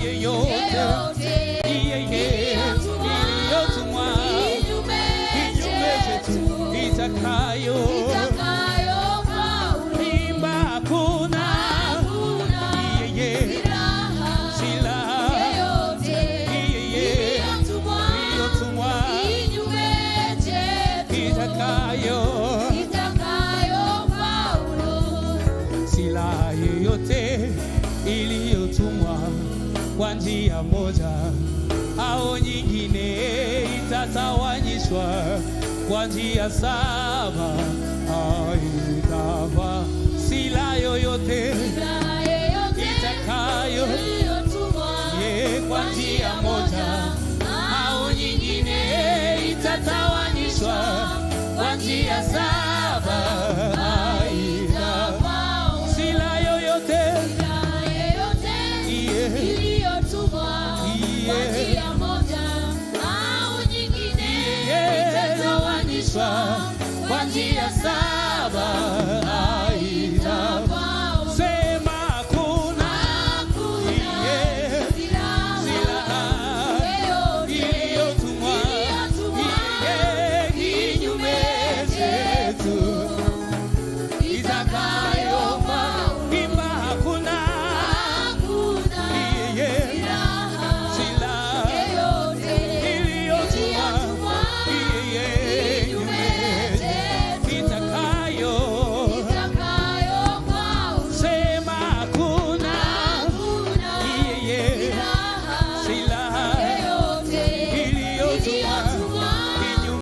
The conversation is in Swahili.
yeyote iliyotumwa kinyume chetu itakayo imba hakuna silaha iliyotumwa itakayo silaha yoyote iliyotumwa kwa njia moja au nyingine itatawanyishwa kwa njia saba. Haitafa silaha yoyote itakayo kwa njia moja au nyingine itatawanyishwa kwa njia saba.